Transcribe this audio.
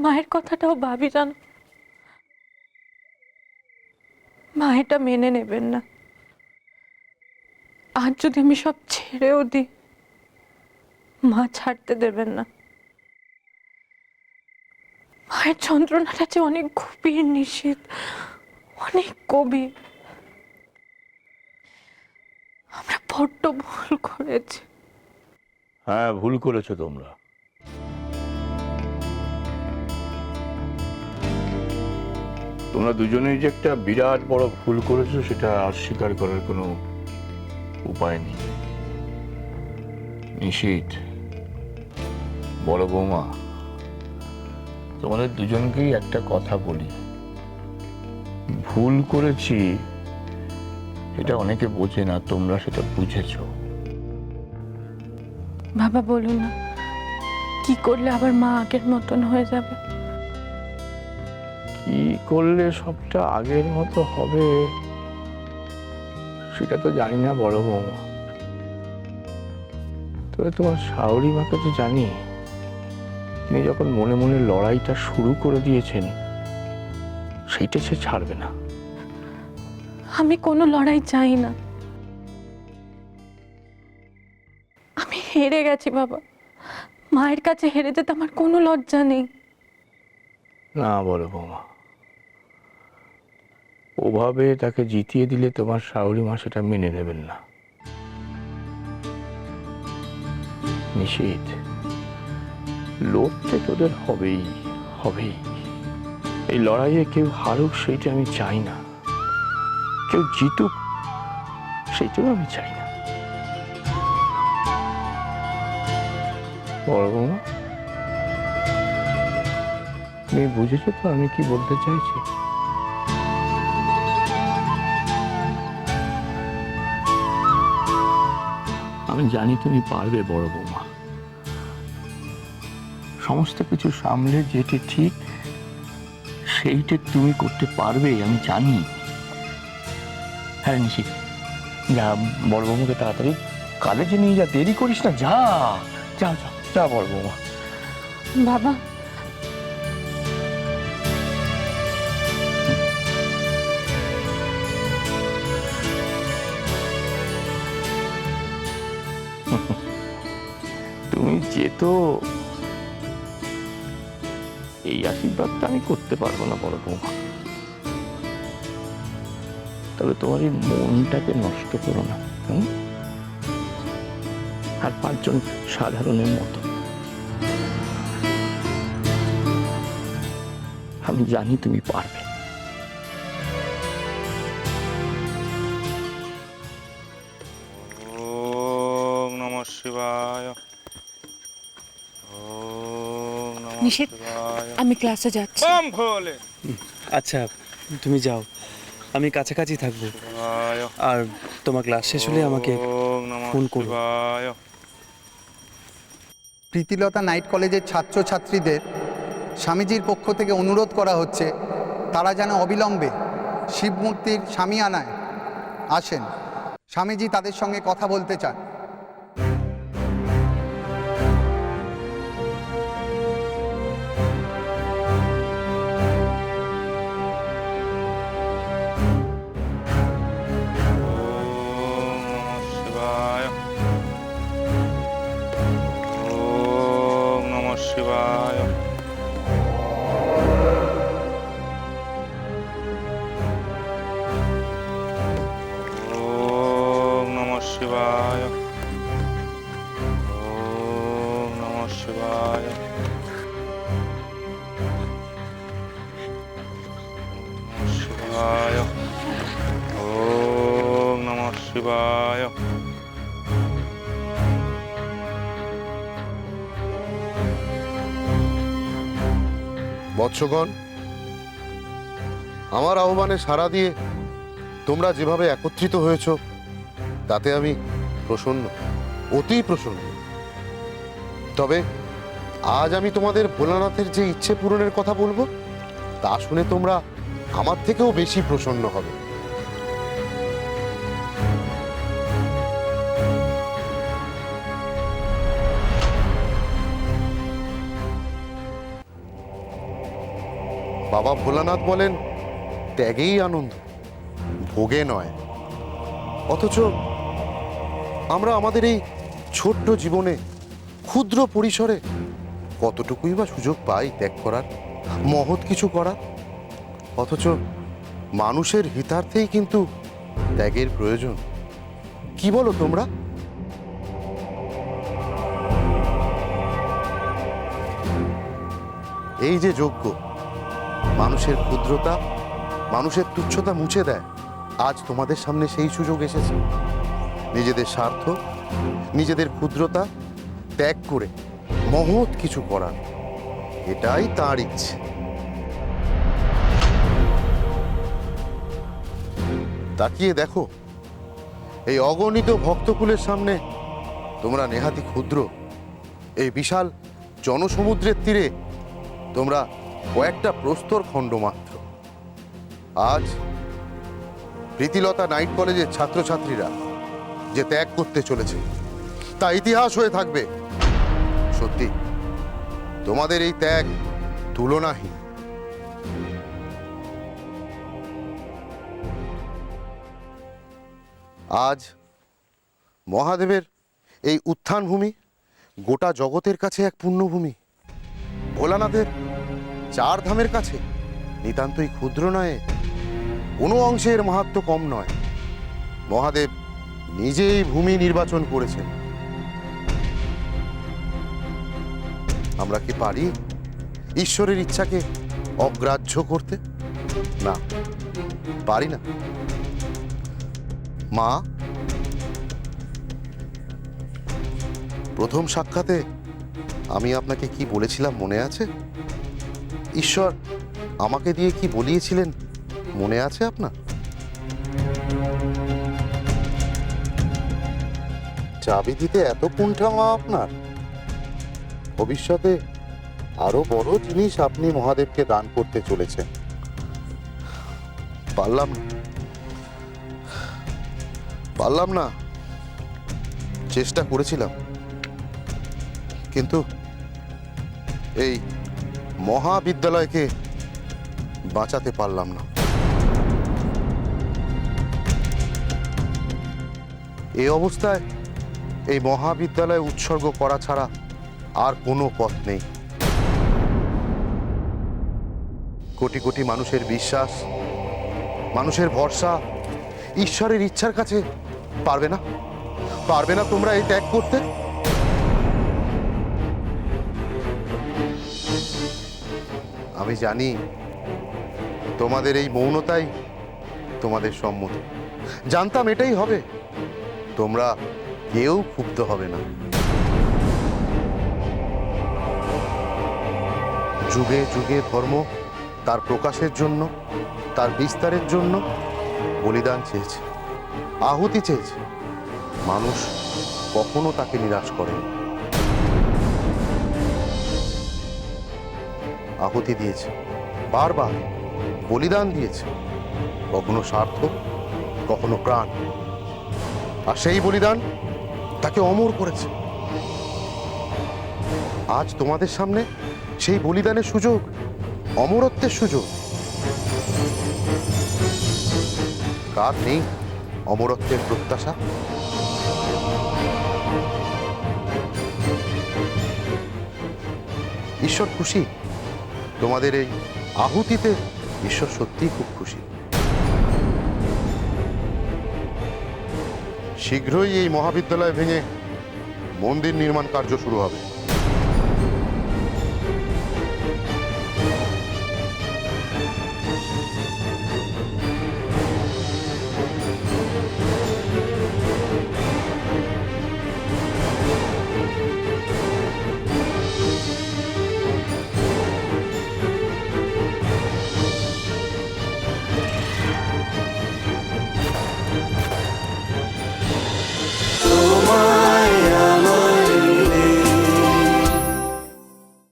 মায়ের কথাটাও ভাবি, জানো মা এটা মেনে নেবেন না। আর যদি আমি সব ছেড়েও দিই, মা ছাড়তে দেবেন না। মায়ের যন্ত্রণাটা যে অনেক গভীর, নিশ্চিত অনেক গভীর। আমরা বড্ড ভুল করেছি। হ্যাঁ, ভুল করেছো তোমরা। তোমরা দুজনেই যে একটা বিরাট বড় ভুল করেছো সেটা অস্বীকার করার কোনো উপায় নেই। নিশীথ, বড় বৌমা, তোমাদের দুজনকেই একটা কথা বলি, ভুল করেছি এটা অনেকে বোঝে না, তোমরা সেটা বুঝেছো। বাবা বলুন না, কি করলে আবার মা আগের মতন হয়ে যাবে? কি করলে সবটা আগের মতো হবে সেটা তো জানি না বড় বৌমা, তবে তোমার শাশুড়ি মাকে তো জানি। তিনি যখন মনে মনে লড়াইটা শুরু করে দিয়েছেন, সেইটা সে ছাড়বে না। আমি কোনো লড়াই চাই না। আমি হেরে গেছি বাবা। মায়ের কাছে হেরে যেতে আমার কোনো লজ্জা নেই। না বড় বৌমা, ওভাবে তাকে জিতিয়ে দিলে তোমার শাশুড়ি মা সেটা মেনে নেবেন না। নিশীথ, লড়তে তোদের হবেই হবেই। এই লড়াইয়ে কেউ হারুক সেইটা আমি চাই না, কেউ জিতুক সেইটাও আমি চাই না। বড় বৌমা, তুমি বুঝেছো তো আমি কি বলতে চাইছি? আমি জানি তুমি পারবে বড় বৌমা, সমস্ত কিছু সামলে যেটা ঠিক সেইটা তুমি করতে পারবে, আমি জানি। হ্যাঁ নিশীথ, যা বড় বৌমাকে তাড়াতাড়ি কলেজে নিয়ে যা, দেরি করিস না, যা যা যা যা বড় বৌমা। বাবা, তুমি যেত, এই আশীর্বাদটা আমি করতে পারবো না বড় বৌমা, তবে তোমার এই মনটাকে নষ্ট করো না। আর পাঁচজন সাধারণের মতো আমি জানি তুমি পারবে। ওম নমঃ শিবায়। ওম নমঃ নিশীথ, শিবায়। আমি ক্লাসে যাচ্ছি। বম ভোলে আচ্ছা, তুমি যাও, আমি কাছাকাছি থাকবো। শিবায়। আর তোমার ক্লাস শেষ হলে আমাকে ওম নমঃ ফোন করো। শিবায়। প্রীতিলতা নাইট কলেজের ছাত্রছাত্রীদের স্বামীজির পক্ষ থেকে অনুরোধ করা হচ্ছে তারা যেন অবিলম্বে শিবমূর্তির শামিয়ানায় আসেন। স্বামীজি তাদের সঙ্গে কথা বলতে চান। ওম নমঃ শিবায়। ওম নমঃ শিবায়। ওম নমঃ শিবায়। ওম নমঃ শিবায়। শিবায়। ওম নমঃ শিবায়। বৎসগণ, আমার আহ্বানে সাড়া দিয়ে তোমরা যেভাবে একত্রিত হয়েছ তাতে আমি প্রসন্ন, অতি প্রসন্ন। তবে আজ আমি তোমাদের ভোলানাথের যে ইচ্ছে পূরণের কথা বলবো তা শুনে তোমরা আমার থেকেও বেশি প্রসন্ন হবে। বাবা ভোলানাথ বলেন ত্যাগেই আনন্দ, ভোগে নয়। অথচ আমরা আমাদের এই ছোট্ট জীবনে ক্ষুদ্র পরিসরে কতটুকুই বা সুযোগ পাই ত্যাগ করার, মহৎ কিছু করার। অথচ মানুষের হিতার্থেই কিন্তু ত্যাগের প্রয়োজন। কি বলো তোমরা? এই যে যজ্ঞ মানুষের ক্ষুদ্রতা, মানুষের তুচ্ছতা মুছে দেয়, আজ তোমাদের সামনে সেই সুযোগ এসেছে নিজেদের স্বার্থ, নিজেদের ক্ষুদ্রতা ত্যাগ করে মহৎ কিছু করার। এটাই তাঁর ইচ্ছে। তাকিয়ে দেখো, এই অগণিত ভক্তকুলের সামনে তোমরা নেহাতি ক্ষুদ্র। এই বিশাল জনসমুদ্রের তীরে তোমরা কয়েকটা প্রস্তর খণ্ড মাত্র। আজ প্রীতিলতা নাইট কলেজের ছাত্রছাত্রীরা যে ত্যাগ করতে চলেছে তা ইতিহাস হয়ে থাকবে। সত্যি তোমাদের এই ত্যাগ তুলনাহীন। আজ মহাদেবের এই উত্থানভূমি গোটা জগতের কাছে এক পুণ্যভূমি। ভোলানাথের চার ধামের কাছে নিতান্তই ক্ষুদ্র নয়, কোনো অংশের মাহাত্ম্য কম নয়। মহাদেব নিজেই ভূমি নির্বাচন করেছেন। আমরা কি পারি ঈশ্বরের ইচ্ছাকে অগ্রাহ্য করতে? না, পারি না। মা, প্রথম সাক্ষাতে আমি আপনাকে কি বলেছিলাম মনে আছে? ঈশ্বর আমাকে দিয়ে কি বলিয়েছিলেন মনে আছে আপনার? চাবি দিতে এত কুণ্ঠা মা আপনার? ভবিষ্যতে আরো বড় জিনিস আপনি মহাদেবকে দান করতে চলেছেন। পারলাম না। চেষ্টা করেছিলাম, কিন্তু এই মহাবিদ্যালয়কে বাঁচাতে পারলাম না। এই অবস্থায় এই মহাবিদ্যালয় উৎসর্গ করা ছাড়া আর কোনো পথ নেই। কোটি কোটি মানুষের বিশ্বাস, মানুষের ভরসা, ঈশ্বরের ইচ্ছার কাছে পারবে না তোমরা এই ত্যাগ করতে? আমি জানি তোমাদের এই মৌনতাই তোমাদের সম্মতি। জানতাম এটাই হবে। তোমরা কেউ ক্ষুব্ধ হবে না। যুগে যুগে ধর্ম তার প্রকাশের জন্য, তার বিস্তারের জন্য বলিদান চেয়েছে, আহুতি চেয়েছে। মানুষ কখনো তাকে নিরাশ করেনি। আহুতি দিয়েছে, বারবার বলিদান দিয়েছে, কখনো স্বার্থ, কখনো প্রাণ। আর সেই বলিদান তাকে অমর করেছে। আজ তোমাদের সামনে সেই বলিদানের সুযোগ, অমরত্বের সুযোগ। কার নেই অমরত্বের প্রত্যাশা? ঈশ্বর খুশি তোমাদের এই আহুতিতে। ঈশ্বর সত্যিই খুব খুশি। শীঘ্রই এই মহাবিদ্যালয় ভেঙে মন্দির নির্মাণ কার্য শুরু হবে।